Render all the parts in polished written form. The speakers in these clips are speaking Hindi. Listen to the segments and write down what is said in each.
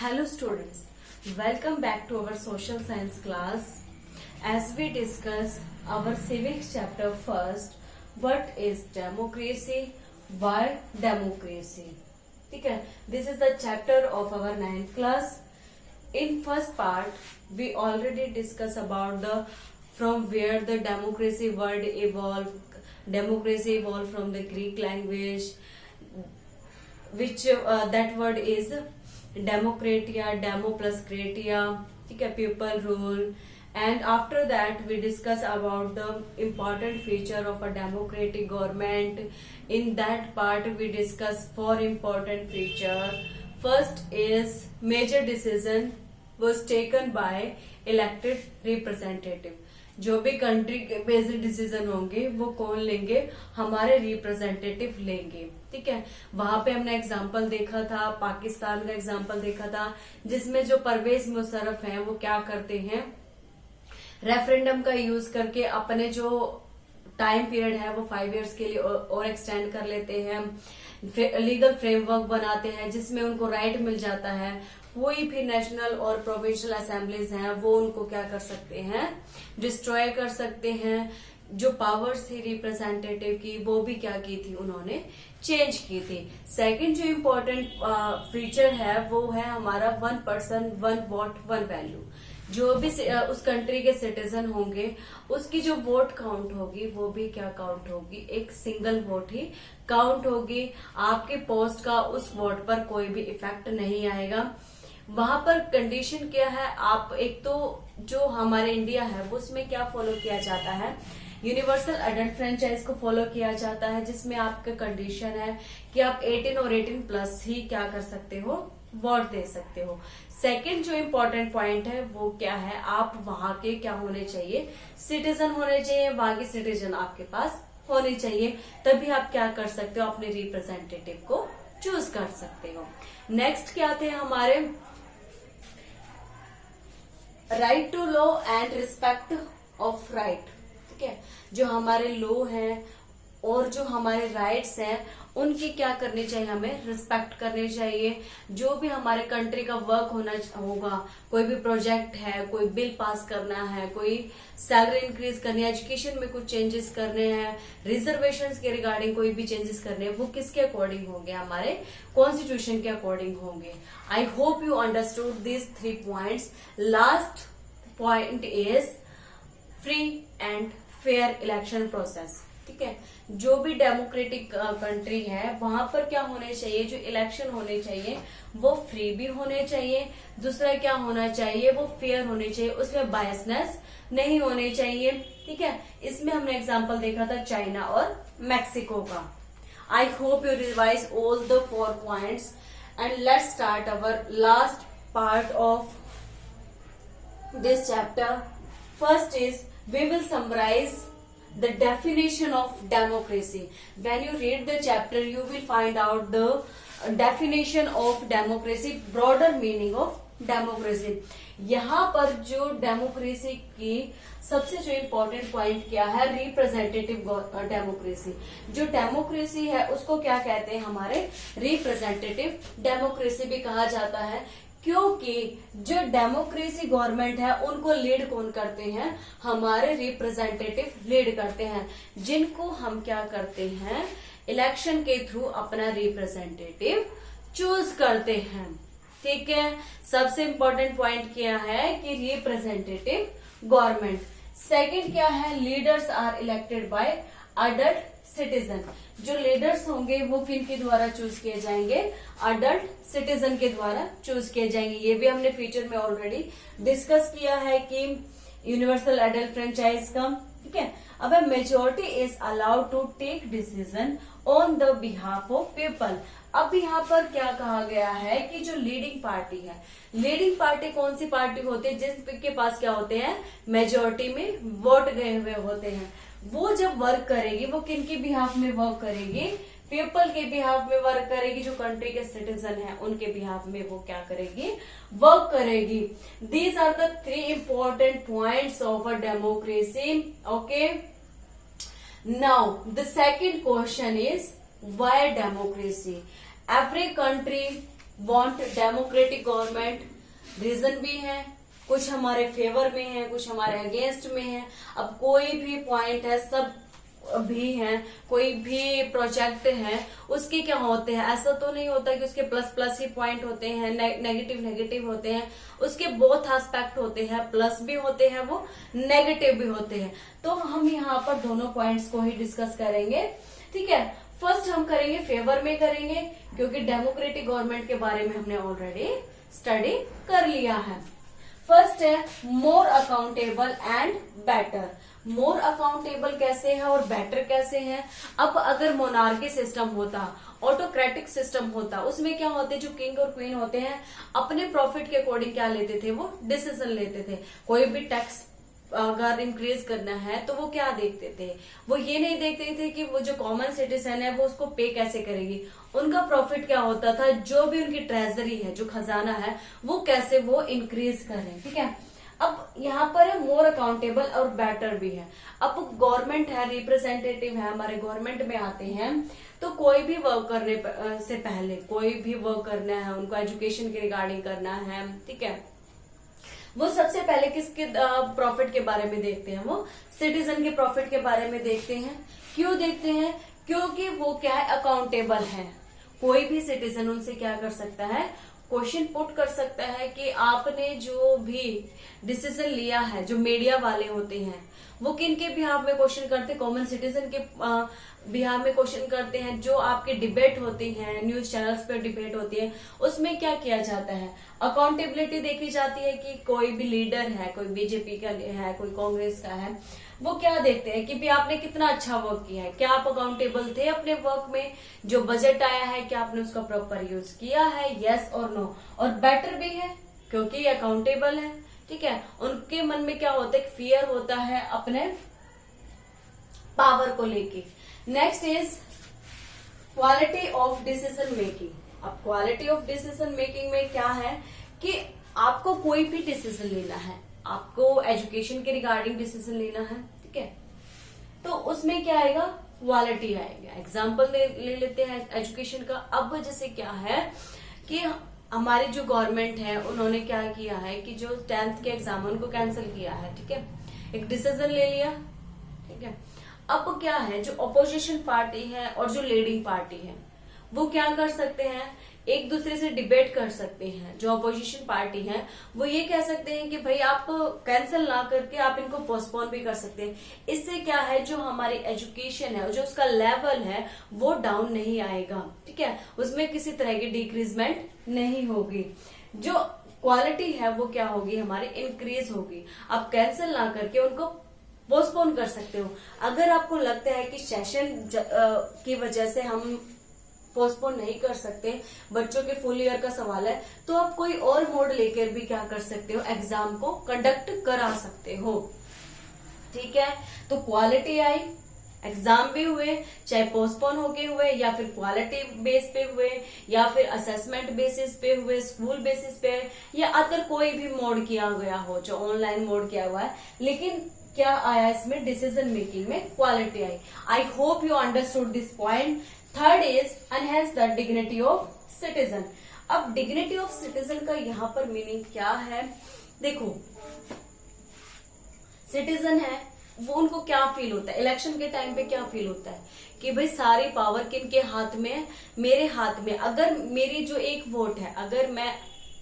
Hello students, welcome back to our social science class. As we discuss our civics chapter first, what is democracy, why democracy? ठीक है, this is the chapter of our 9th class. In first part, we already discussed about the from where the democracy word evolved. Democracy evolved from the Greek language, which that word is demokratia, demo plus kratia, ठीक है, people rule. And after that we discuss about the important feature of a democratic government. In that part we discuss 4 important feature. First is major decision was taken by elected representative. जो भी कंट्री के बेस्ड डिसीजन होंगे वो कौन लेंगे, हमारे रिप्रेजेंटेटिव लेंगे. ठीक है, वहां पे हमने एग्जाम्पल देखा था, पाकिस्तान का एग्जाम्पल देखा था, जिसमें जो परवेज मुशर्रफ हैं वो क्या करते हैं, रेफरेंडम का यूज करके अपने जो टाइम पीरियड है वो 5 इयर्स के लिए और एक्सटेंड कर लेते हैं. लीगल फ्रेमवर्क बनाते हैं जिसमें उनको राइट मिल जाता है. कोई भी नेशनल और प्रोविंशियल असेंबलीज हैं वो उनको क्या कर सकते हैं, डिस्ट्रॉय कर सकते हैं. जो पावर्स थी रिप्रेजेंटेटिव की वो भी क्या की थी, उन्होंने चेंज की थी. सेकंड जो इम्पोर्टेंट फीचर है वो है हमारा 1 पर्सन 1 वोट 1 वैल्यू. जो भी उस कंट्री के सिटीजन होंगे उसकी जो वोट काउंट होगी वो भी क्या काउंट होगी, एक सिंगल वोट ही काउंट होगी. आपके पोस्ट का उस वोट पर कोई भी इफेक्ट नहीं आएगा. वहां पर कंडीशन क्या है, आप एक तो जो हमारे इंडिया है वो उसमें क्या फॉलो किया जाता है, यूनिवर्सल एडल्ट फ्रेंचाइज को फॉलो किया जाता है, जिसमें आपका कंडीशन है कि आप 18 और 18 प्लस ही क्या कर सकते हो, वोट दे सकते हो. सेकंड जो इम्पोर्टेंट पॉइंट है वो क्या है, आप वहां के क्या होने चाहिए, सिटीजन होने चाहिए. वहां के सिटीजन आपके पास होने चाहिए, तभी आप क्या कर सकते हो, अपने रिप्रेजेंटेटिव को चूज कर सकते हो. नेक्स्ट क्या थे हमारे, right to law and respect of right. ठीक है, जो हमारे लॉ हैं और जो हमारे राइट्स हैं उनकी क्या करनी चाहिए, हमें रिस्पेक्ट करनी चाहिए. जो भी हमारे कंट्री का वर्क होगा, कोई भी प्रोजेक्ट है, कोई बिल पास करना है, कोई सैलरी इंक्रीज करनी है, एजुकेशन में कुछ चेंजेस करने हैं, रिजर्वेशंस के रिगार्डिंग कोई भी चेंजेस करने हैं, वो किसके अकॉर्डिंग होंगे, हमारे कॉन्स्टिट्यूशन के अकॉर्डिंग होंगे. I hope you understood this 3 points. Last point is free and fair election process. ठीक है, जो भी डेमोक्रेटिक कंट्री है वहां पर क्या होने चाहिए, जो इलेक्शन होने चाहिए वो फ्री भी होने चाहिए. दूसरा क्या होना चाहिए, वो फेयर होने चाहिए, उसमें बायसनेस नहीं होने चाहिए. ठीक है, इसमें हमने एग्जांपल देखा था चाइना और मैक्सिको का. I hope you revise all the 4 points and let's start our last part of this chapter. First is we will summarize the definition of democracy. When you read the chapter you will find out the definition of democracy, broader meaning of democracy. यहाँ पर जो डेमोक्रेसी की सबसे जो इम्पोर्टेंट पॉइंट क्या है, रिप्रेजेंटेटिव डेमोक्रेसी. जो डेमोक्रेसी है उसको क्या कहते हैं, हमारे रिप्रेजेंटेटिव डेमोक्रेसी भी कहा जाता है. क्योंकि जो डेमोक्रेसी गवर्नमेंट है उनको लीड कौन करते हैं, हमारे रिप्रेजेंटेटिव लीड करते हैं, जिनको हम क्या करते हैं, इलेक्शन के थ्रू अपना रिप्रेजेंटेटिव चूज करते हैं. ठीक है, सबसे इम्पोर्टेंट पॉइंट क्या है कि रिप्रेजेंटेटिव गवर्नमेंट. सेकंड क्या है, leaders are elected by adult citizen. जो लीडर्स होंगे वो किन के द्वारा चूज किए जाएंगे, अडल्ट सिटीजन के द्वारा चूज किए जाएंगे. ये भी हमने फीचर में ऑलरेडी डिस्कस किया है कि यूनिवर्सल एडल्ट फ्रेंचाइज का. ठीक है, अब majority is allowed to take decision on the behalf of people. अब यहाँ पर क्या कहा गया है कि जो लीडिंग पार्टी है, लीडिंग पार्टी कौन सी पार्टी होती है, जिसके पास क्या होते हैं, मेजोरिटी में वोट गए हुए होते हैं. वो जब वर्क करेगी वो किन के बिहाफ में वर्क करेगी, पीपल के बिहाफ में वर्क करेगी. जो कंट्री के सिटीजन हैं उनके बिहाफ में वो क्या करेगी, वर्क करेगी. These are the 3 important points of a democracy. Okay, now the second question is why democracy. Every country want democratic government. Reason भी है, कुछ हमारे फेवर में है, कुछ हमारे अगेंस्ट में है। अब कोई भी पॉइंट है, सब भी है, कोई भी प्रोजेक्ट है, उसके क्या होते हैं, ऐसा तो नहीं होता कि उसके प्लस प्लस ही पॉइंट होते हैं, नेगेटिव नेगेटिव होते हैं। उसके बोथ एस्पेक्ट होते हैं, प्लस भी होते हैं, वो नेगेटिव भी होते हैं। तो हम यहाँ पर दोनों पॉइंट्स को ही डिस्कस करेंगे, ठीक है। फर्स्ट हम करेंगे फेवर में करेंगे, क्योंकि डेमोक्रेटिक गवर्नमेंट के बारे में हमने ऑलरेडी स्टडी कर लिया है। फर्स्ट है मोर accountable and better. More accountable कैसे है और बेटर कैसे है? अब अगर मोनार्की सिस्टम होता, ऑटोक्रेटिक सिस्टम होता, उसमें क्या होते, जो किंग और क्वीन होते हैं अपने प्रॉफिट के अकॉर्डिंग क्या लेते थे, वो डिसीजन लेते थे। कोई भी टैक्स अगर इंक्रीज करना है तो वो क्या देखते थे, वो ये नहीं देखते थे कि वो जो कॉमन सिटीजन है वो उसको पे कैसे करेगी। उनका प्रॉफिट क्या होता था, जो भी उनकी ट्रेजरी है, जो खजाना है, वो कैसे वो इंक्रीज करें, ठीक है। अब यहाँ पर मोर अकाउंटेबल और बेटर भी है। अब गवर्नमेंट है, रिप्रेजेंटेटिव है, हमारे गवर्नमेंट में आते हैं, तो कोई भी वर्क करने से पहले, कोई भी वर्क करना है, उनको एजुकेशन के रिगार्डिंग करना है, ठीक है, वो सबसे पहले किसके प्रॉफिट के बारे में देखते हैं, वो सिटीजन के प्रॉफिट के बारे में देखते हैं। क्यों देखते हैं? क्योंकि वो क्या है, अकाउंटेबल है। कोई भी सिटीजन उनसे क्या कर सकता है, क्वेश्चन पुट कर सकता है कि आपने जो भी डिसीजन लिया है, जो मीडिया वाले होते हैं वो किन के बिहाफ में क्वेश्चन करते हैं, कॉमन सिटीजन के बिहाफ में क्वेश्चन करते हैं। जो आपकी डिबेट होती है, न्यूज चैनल्स पर डिबेट होती है, उसमें क्या किया जाता है, अकाउंटेबिलिटी देखी जाती है कि कोई भी लीडर है, कोई बीजेपी का है, कोई कांग्रेस का है, वो क्या देखते हैं कि भी आपने कितना अच्छा वर्क किया है, क्या आप अकाउंटेबल थे अपने वर्क में, जो बजट आया है क्या आपने उसका प्रॉपर यूज किया है, यस और नो। और बेटर भी है क्योंकि अकाउंटेबल है, ठीक है। उनके मन में क्या होता है, फियर होता है अपने पावर को लेके। Next is quality of decision making. अब क्वालिटी ऑफ डिसीजन मेकिंग में क्या है कि आपको कोई भी डिसीजन लेना है, आपको एजुकेशन के रिगार्डिंग डिसीजन लेना है, ठीक है, तो उसमें क्या आएगा, क्वालिटी आएगा। एग्जाम्पल ले लेते हैं एजुकेशन का। अब जैसे क्या है कि हमारी जो गवर्नमेंट है उन्होंने क्या किया है कि जो 10th के एग्जाम उनको कैंसिल किया है, ठीक है, एक डिसीजन ले लिया, ठीक है। अब क्या है, जो अपोजिशन पार्टी है और जो लीडिंग पार्टी है वो क्या कर सकते हैं, एक दूसरे से डिबेट कर सकते हैं। जो अपोजिशन पार्टी है वो ये कह सकते हैं कि भाई आप कैंसिल ना करके आप इनको पोस्टपोन भी कर सकते हैं। इससे क्या है, जो हमारी एजुकेशन है, जो उसका लेवल है वो डाउन नहीं आएगा, ठीक है, उसमें किसी तरह की डिक्रीजमेंट नहीं होगी। जो क्वालिटी है वो क्या होगी, हमारी इंक्रीज होगी। आप कैंसिल ना करके उनको पोस्टपोन कर सकते हो। अगर आपको लगता है कि सेशन की वजह से हम पोस्टपोन नहीं कर सकते, बच्चों के फुल ईयर का सवाल है, तो आप कोई और मोड लेकर भी क्या कर सकते हो, एग्जाम को कंडक्ट करा सकते हो, ठीक है। तो क्वालिटी आई, एग्जाम भी हुए, चाहे पोस्टपोन होके हुए या फिर क्वालिटी बेस पे हुए या फिर असेसमेंट बेसिस पे हुए, स्कूल बेसिस पे, या अदर कोई भी मोड किया गया हो, जो ऑनलाइन मोड किया हुआ है, लेकिन क्या आया इसमें, डिसीजन मेकिंग में quality I. I hope you understood this point. Third is enhance the dignity of citizen. अब डिग्निटी ऑफ सिटीजन का यहाँ पर मीनिंग क्या है, देखो सिटीजन है वो, उनको क्या फील होता है, इलेक्शन के टाइम पे क्या फील होता है कि भाई सारी पावर किनके हाथ में है, मेरे हाथ में। अगर मेरी जो एक वोट है, अगर मैं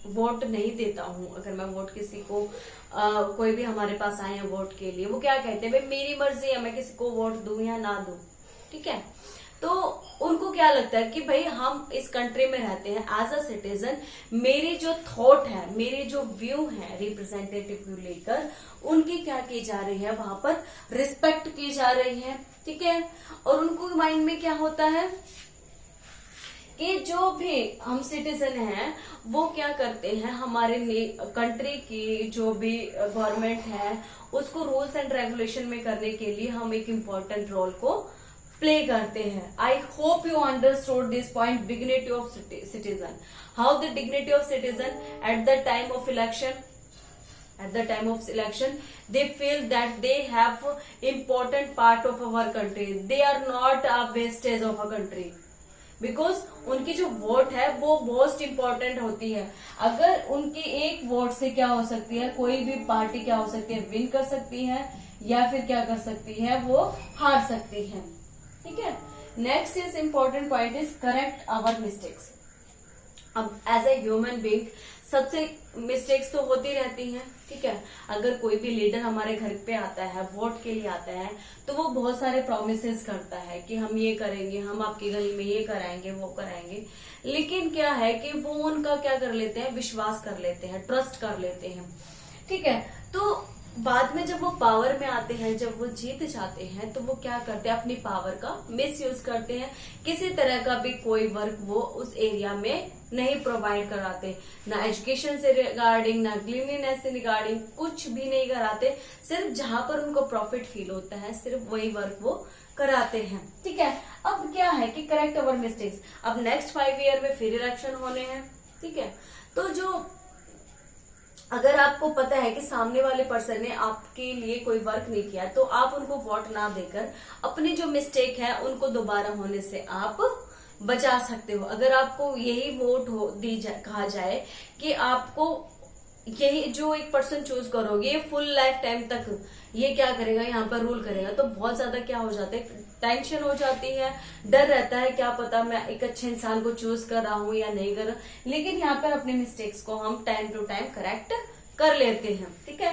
वोट नहीं देता हूं, अगर मैं वोट किसी को कोई भी हमारे पास आए हैं वोट के लिए, वो क्या कहते हैं, भाई मेरी मर्जी है मैं किसी को वोट दूं या ना दूं, ठीक है। तो उनको क्या लगता है कि भाई हम इस कंट्री में रहते हैं, एज अ सिटीजन मेरी जो थॉट है, मेरी जो व्यू है, रिप्रेजेंटेटिव व्यू लेकर उनकी क्या की जा रही है, वहां पर रिस्पेक्ट की जा रही है, ठीक है। और उनको माइंड में क्या होता है कि जो भी हम सिटीजन हैं वो क्या करते हैं, हमारे कंट्री की जो भी गवर्नमेंट है उसको रूल्स एंड रेगुलेशन में करने के लिए हम एक इम्पोर्टेंट रोल को प्ले करते हैं। I hope you understood this point, dignity of citizen. How the dignity of citizen at the time of election, at the time of election they feel that they have important part of our country, they are not a wastage of a country, because उनकी जो वोट है वो मोस्ट इम्पोर्टेंट होती है। अगर उनकी एक वोट से क्या हो सकती है, कोई भी पार्टी क्या हो सकती है, विन कर सकती है या फिर क्या कर सकती है, वो हार सकती है। ठीक है। Next is important point is correct our mistakes. अब एज ए ह्यूमन बीइंग सबसे मिस्टेक्स तो होती रहती हैं। ठीक है। अगर कोई भी लीडर हमारे घर पे आता है, वोट के लिए आता है, तो वो बहुत सारे प्रोमिसेस करता है कि हम ये करेंगे, हम आपकी गली में ये कराएंगे, वो कराएंगे। लेकिन क्या है कि वो उनका क्या कर लेते हैं, विश्वास कर लेते हैं, ट्रस्ट कर लेते हैं। ठीक है। तो बाद में जब वो पावर में आते हैं, जब वो जीत जाते हैं, तो वो क्या करते हैं, अपनी पावर का मिस यूज करते हैं। किसी तरह का भी कोई वर्क वो उस एरिया में नहीं प्रोवाइड कराते, ना एजुकेशन से रिगार्डिंग, ना क्लीनलीनेस से रिगार्डिंग, कुछ भी नहीं कराते। सिर्फ जहां पर उनको प्रॉफिट फील होता है, सिर्फ वही वर्क वो कराते हैं। ठीक है। अब क्या है कि करेक्ट अवर मिस्टेक्स। अब नेक्स्ट 5 ईयर में फिर इलेक्शन होने हैं। ठीक है। तो जो अगर आपको पता है कि सामने वाले पर्सन ने आपके लिए कोई वर्क नहीं किया, तो आप उनको वोट ना देकर अपनी जो मिस्टेक है उनको दोबारा होने से आप बचा सकते हो। अगर आपको यही वोट कहा जाए कि आपको यही जो एक पर्सन चूज करोगे ये फुल लाइफ टाइम तक ये क्या करेगा, यहाँ पर रूल करेगा, तो बहुत ज्यादा क्या हो जाता है, टेंशन हो जाती है, डर रहता है, क्या पता मैं एक अच्छे इंसान को चूज कर रहा हूँ या नहीं कर रहा। लेकिन यहाँ पर अपने मिस्टेक्स को हम टाइम टू टाइम करेक्ट कर लेते हैं। ठीक है।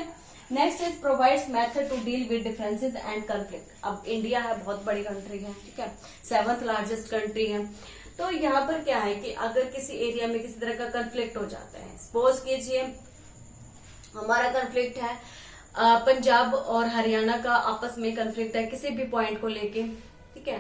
Next is provides method to deal with differences and conflict. अब इंडिया है, बहुत बड़ी कंट्री है। ठीक है। 7th लार्जेस्ट कंट्री है। तो यहाँ पर क्या है कि अगर किसी एरिया में किसी तरह का कंफ्लिक्ट हो जाता है, सपोज कीजिए हमारा कंफ्लिक्ट है पंजाब और हरियाणा का आपस में कंफ्लिक्ट है किसी भी पॉइंट को लेके। ठीक है।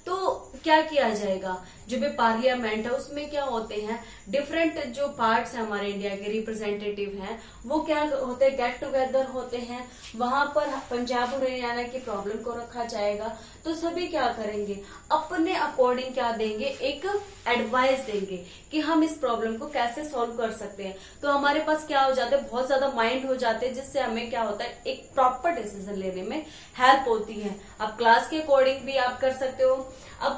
तो क्या किया जाएगा, जो भी पार्लियामेंट है उसमें क्या होते हैं, डिफरेंट जो पार्ट्स हैं हमारे इंडिया के रिप्रेजेंटेटिव हैं, वो क्या होते हैं, गेट टुगेदर होते हैं। वहां पर पंजाब और हरियाणा की प्रॉब्लम को रखा जाएगा। तो सभी क्या करेंगे, अपने अकॉर्डिंग क्या देंगे, एक एडवाइस देंगे कि हम इस प्रॉब्लम को कैसे सॉल्व कर सकते हैं। तो हमारे पास क्या हो जाता है, बहुत ज्यादा माइंड हो जाते हैं, जिससे हमें क्या होता है, एक प्रॉपर डिसीजन लेने में हेल्प होती है। अब क्लास के अकॉर्डिंग भी आप कर सकते हो। अब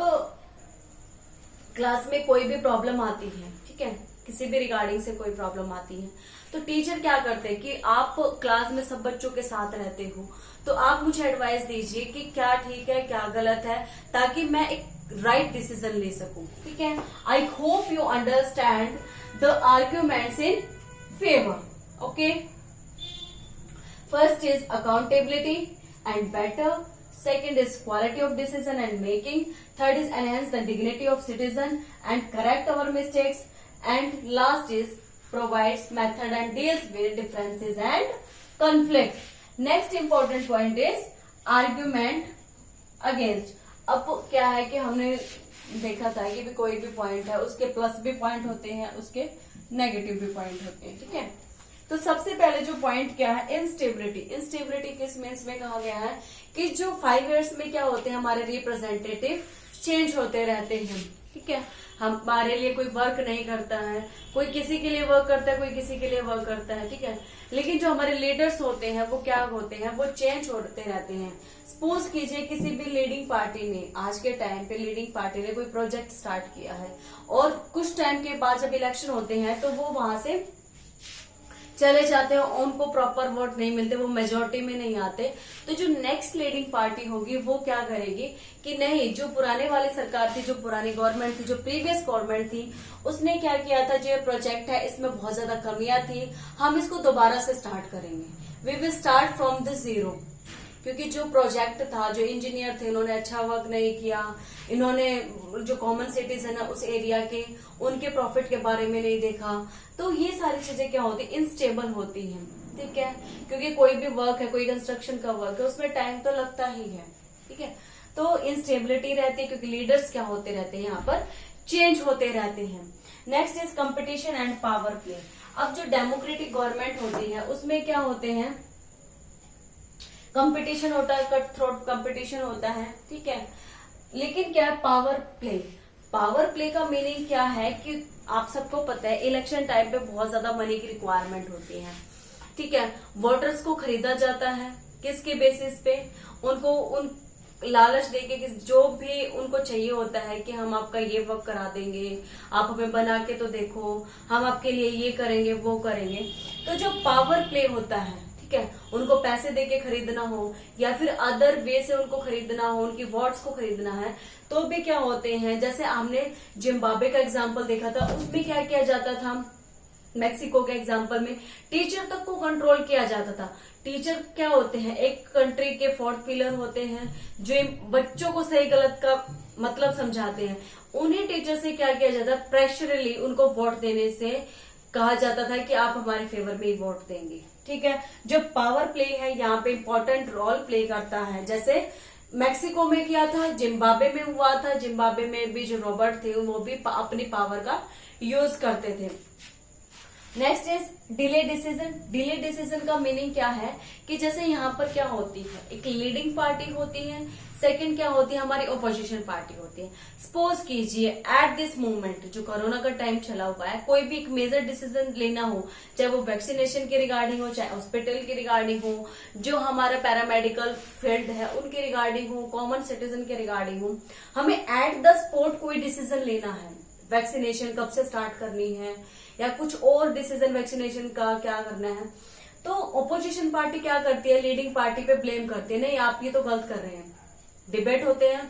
क्लास में कोई भी प्रॉब्लम आती है, ठीक है, किसी भी रिगार्डिंग से कोई प्रॉब्लम आती है, तो टीचर क्या करते हैं कि आप क्लास में सब बच्चों के साथ रहते हो, तो आप मुझे एडवाइस दीजिए कि क्या ठीक है क्या गलत है, ताकि मैं एक राइट डिसीजन ले सकूं। ठीक है। I hope you understand the arguments in favour. Okay. First is accountability and better, second is quality of decision and making, third is enhance the dignity of citizen and correct our mistakes, and last is provides method and deals with differences and conflict. Next important point is argument against. अब क्या है कि हमने देखा था कि भी कोई भी पॉइंट है उसके प्लस भी पॉइंट होते हैं, उसके नेगेटिव भी पॉइंट होते हैं। ठीक है। तो सबसे पहले जो पॉइंट क्या है, इंस्टेबिलिटी। इंस्टेबिलिटी किस मीन्स में कहा गया है कि जो 5 इयर्स में क्या होते हैं, हमारे रिप्रेजेंटेटिव चेंज होते रहते हैं। ठीक है। हमारे लिए कोई वर्क नहीं करता है, कोई किसी के लिए वर्क करता है, कोई किसी के लिए वर्क करता है। ठीक है। लेकिन जो हमारे लीडर्स होते हैं वो क्या होते हैं, वो चेंज होते रहते हैं। सपोज कीजिए किसी भी लीडिंग पार्टी ने, आज के टाइम पे लीडिंग पार्टी ने कोई प्रोजेक्ट स्टार्ट किया है, और कुछ टाइम के बाद जब इलेक्शन होते हैं तो वो वहां से चले जाते हैं, उनको प्रॉपर वोट नहीं मिलते, वो मेजोरिटी में नहीं आते। तो जो नेक्स्ट लीडिंग पार्टी होगी वो क्या करेगी कि नहीं, जो पुराने वाली सरकार थी, जो पुरानी गवर्नमेंट थी, जो प्रीवियस गवर्नमेंट थी, उसने क्या किया था, जो प्रोजेक्ट है इसमें बहुत ज्यादा कमियां थी, हम इसको दोबारा से स्टार्ट करेंगे। We will start from the zero. क्योंकि जो प्रोजेक्ट था, जो इंजीनियर थे, उन्होंने अच्छा वर्क नहीं किया, इन्होंने जो कॉमन सिटीजन है उस एरिया के, उनके प्रॉफिट के बारे में नहीं देखा। तो ये सारी चीजें क्या होती, इनस्टेबल होती हैं। ठीक है। क्योंकि कोई भी वर्क है, कोई कंस्ट्रक्शन का वर्क है, उसमें टाइम तो लगता ही है। ठीक है। तो इंस्टेबिलिटी रहती है क्योंकि लीडर्स क्या होते रहते हैं, यहाँ पर चेंज होते रहते हैं। Next is competition and power play. अब जो डेमोक्रेटिक गवर्नमेंट होती है उसमें क्या होते हैं, कंपटीशन होता है, कट थ्रोट कंपटीशन होता है। ठीक है। लेकिन क्या है, पावर प्ले। पावर प्ले का मीनिंग क्या है कि आप सबको पता है इलेक्शन टाइम पे बहुत ज्यादा मनी की रिक्वायरमेंट होती है। ठीक है। वोटर्स को खरीदा जाता है, किसके बेसिस पे, उनको लालच देके कि जो भी उनको चाहिए होता है कि हम आपका ये वर्क करा देंगे, आप हमें बना के तो देखो, हम आपके लिए ये करेंगे वो करेंगे। तो जो पावर प्ले होता है, ठीक है, उनको पैसे देके खरीदना हो या फिर अदर वे से उनको खरीदना हो, उनकी वॉट्स को खरीदना है, तो भी क्या होते हैं, जैसे हमने जिम्बाब्वे का एग्जाम्पल देखा था, उसमें क्या किया जाता था, मैक्सिको के एग्जाम्पल में टीचर तक को कंट्रोल किया जाता था। टीचर क्या होते हैं, एक कंट्री के फोर्थ पिलर होते हैं जो बच्चों को सही गलत का मतलब समझाते हैं। उन्हीं टीचर से क्या किया जाता है, प्रेशरली उनको वोट देने से कहा जाता था कि आप हमारे फेवर में ही वोट देंगे, ठीक है। जो पावर प्ले है यहाँ पे इंपॉर्टेंट रोल प्ले करता है, जैसे मैक्सिको में किया था, जिम्बाब्वे में हुआ था, जिम्बाब्वे में भी जो रॉबर्ट थे वो भी अपनी पावर का यूज करते थे। Next is delay decision. Delay decision का मीनिंग क्या है कि जैसे यहाँ पर क्या होती है, एक लीडिंग पार्टी होती है, सेकंड क्या होती है, हमारी ओपोजिशन पार्टी होती है। सपोज कीजिए एट दिस मोमेंट जो कोरोना का टाइम चला हुआ है, कोई भी एक मेजर डिसीजन लेना हो, चाहे वो वैक्सीनेशन के रिगार्डिंग हो, चाहे हॉस्पिटल के रिगार्डिंग हो, जो हमारा पैरामेडिकल फील्ड है उनके रिगार्डिंग हो, कॉमन सिटीजन के रिगार्डिंग हो, हमें एट द स्पॉट कोई डिसीजन लेना है। वैक्सीनेशन कब से स्टार्ट करनी है या कुछ और डिसीजन वैक्सीनेशन का क्या करना है, तो ओपोजिशन पार्टी क्या करती है, लीडिंग पार्टी पे ब्लेम करती है, नहीं आप ये तो गलत कर रहे हैं। डिबेट होते हैं,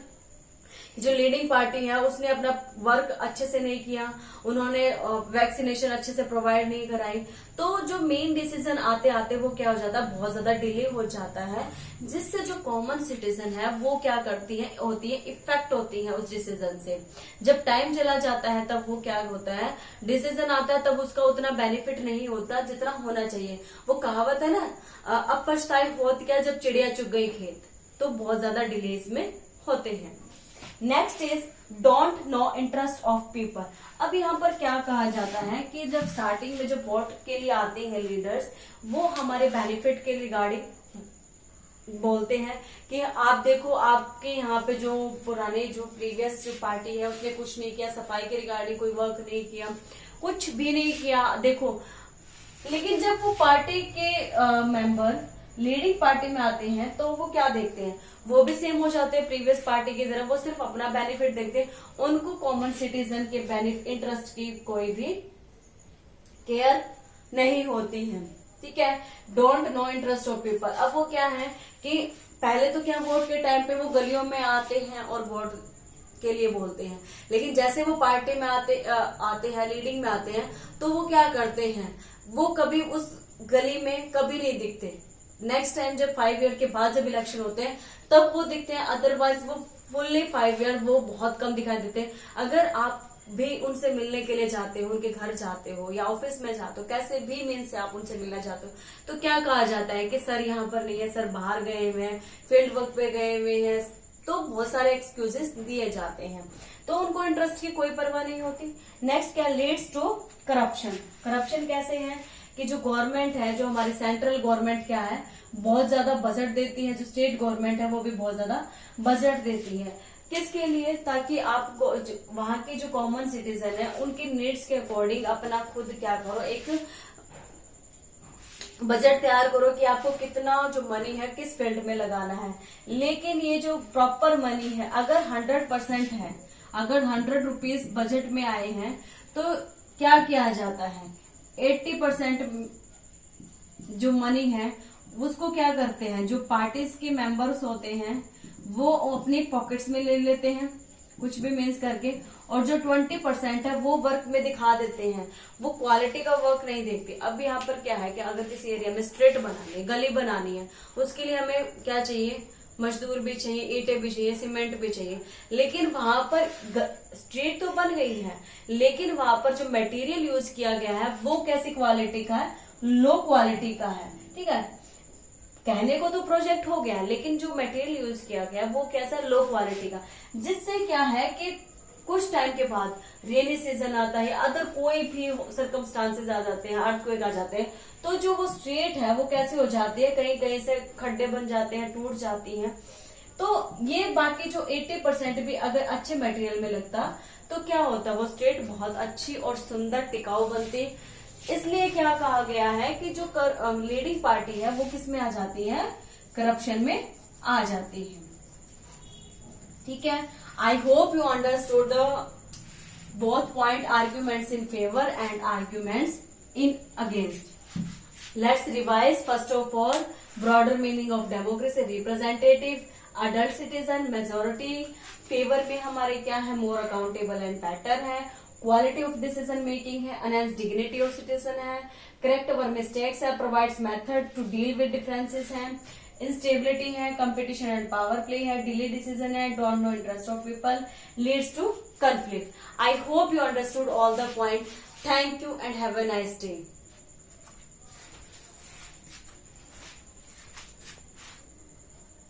जो लीडिंग पार्टी है उसने अपना वर्क अच्छे से नहीं किया, उन्होंने वैक्सीनेशन अच्छे से प्रोवाइड नहीं कराई, तो जो मेन डिसीजन आते आते वो क्या हो जाता है, बहुत ज्यादा डिले हो जाता है, जिससे जो कॉमन सिटीजन है वो क्या करती है, होती है इफेक्ट होती है उस डिसीजन से। जब टाइम चला जाता है तब वो क्या होता है, डिसीजन आता है तब उसका उतना बेनिफिट नहीं होता जितना होना चाहिए। वो कहावत है ना, अब पछताए होत क्या जब चिड़िया चुग गई खेत, तो बहुत ज्यादा डिले इसमें होते हैं। Next is don't know interest of people. अब यहाँ पर क्या कहा जाता है कि जब स्टार्टिंग में जो वोट के लिए आते हैं लीडर्स, वो हमारे बेनिफिट के रिगार्डिंग बोलते हैं कि आप देखो आपके यहाँ पे जो पुराने जो प्रीवियस जो पार्टी है उसने कुछ नहीं किया, सफाई के रिगार्डिंग कोई वर्क नहीं किया, कुछ भी नहीं किया देखो। लेकिन जब वो पार्टी के मेंबर लीडिंग पार्टी में आते हैं तो वो क्या देखते हैं, वो भी सेम हो जाते हैं प्रीवियस पार्टी की तरह, वो सिर्फ अपना बेनिफिट देखते हैं, उनको कॉमन सिटीजन के बेनिफिट इंटरेस्ट की कोई भी केयर नहीं होती है, ठीक है। Don't know interest of people. अब वो क्या है कि पहले तो क्या वोट के टाइम पे वो गलियों में आते हैं और वोट के लिए बोलते हैं, लेकिन जैसे वो पार्टी में आते हैं लीडिंग में आते हैं तो वो क्या करते हैं, वो कभी उस गली में कभी नहीं दिखते। नेक्स्ट टाइम जब 5 ईयर के बाद जब इलेक्शन होते हैं तब वो दिखते हैं, अदरवाइज वो फुल्ली 5 ईयर वो बहुत कम दिखाई देते हैं। अगर आप भी उनसे मिलने के लिए जाते हो, उनके घर जाते हो या ऑफिस में जाते हो, कैसे भी मीन से आप उनसे मिलना चाहते हो, तो क्या कहा जाता है कि सर यहाँ पर नहीं है, सर बाहर गए हुए हैं, फील्ड वर्क पे गए हुए हैं, तो बहुत सारे एक्सक्यूजेस दिए जाते हैं, तो उनको इंटरेस्ट की कोई परवाह नहीं होती। नेक्स्ट क्या, लीड्स टू करप्शन। करप्शन कैसे है कि जो गवर्नमेंट है, जो हमारी सेंट्रल गवर्नमेंट क्या है, बहुत ज्यादा बजट देती है, जो स्टेट गवर्नमेंट है वो भी बहुत ज्यादा बजट देती है, किसके लिए, ताकि आप वहां के जो कॉमन सिटीजन है उनकी नीड्स के अकॉर्डिंग अपना खुद क्या करो, एक बजट तैयार करो कि आपको कितना जो मनी है किस फील्ड में लगाना है। लेकिन ये जो प्रॉपर मनी है, अगर 100% है, अगर 100 रुपीज बजट में आए हैं तो क्या किया जाता है, 80% जो मनी है उसको क्या करते हैं, जो पार्टीज के मेंबर्स होते हैं वो अपनी पॉकेट्स में ले लेते हैं कुछ भी मीन्स करके, और जो 20% है वो वर्क में दिखा देते हैं, वो क्वालिटी का वर्क नहीं देखते। अब यहाँ पर क्या है कि अगर किसी एरिया में स्ट्रीट बनानी है, गली बनानी है, उसके लिए हमें क्या चाहिए, मजदूर भी चाहिए, ईंटें भी चाहिए, सीमेंट भी चाहिए, लेकिन वहां पर स्ट्रीट तो बन गई है, लेकिन वहां पर जो मटेरियल यूज किया गया है वो कैसी क्वालिटी का है, लो क्वालिटी का है, ठीक है। कहने को तो प्रोजेक्ट हो गया, लेकिन जो मटेरियल यूज किया गया वो कैसा, लो क्वालिटी का, जिससे क्या है कि कुछ टाइम के बाद रेनी सीजन आता है, अदर कोई भी सर्कमस्टांसेस आ जाते हैं, अर्थक्वेक आ जाते हैं, तो जो वो स्ट्रीट है वो कैसे हो जाती है, कहीं कहीं से खड्डे बन जाते हैं, टूट जाती हैं। तो ये बाकी जो 80% भी अगर अच्छे मटेरियल में लगता तो क्या होता, वो स्ट्रीट बहुत अच्छी और सुंदर टिकाऊ बनती। इसलिए क्या कहा गया है कि जो लीडिंग पार्टी है वो किस में आ जाती है, करप्शन में आ जाती है। ठीक है, I hope you understood the both point arguments in favor and arguments in against. Let's revise first of all broader meaning of democracy. Representative, adult citizen, majority. favor में हमारे क्या है, more accountable and better है. quality of decision making है, enhance dignity of citizen है. correct our mistakes है, provides method to deal with differences है. इंस्टेबिलिटी है, कंपटीशन एंड पावर प्ले है, डिले डिसीजन है, don't know interest of people, leads to conflict. I hope you understood all the point. Thank you and have a nice day.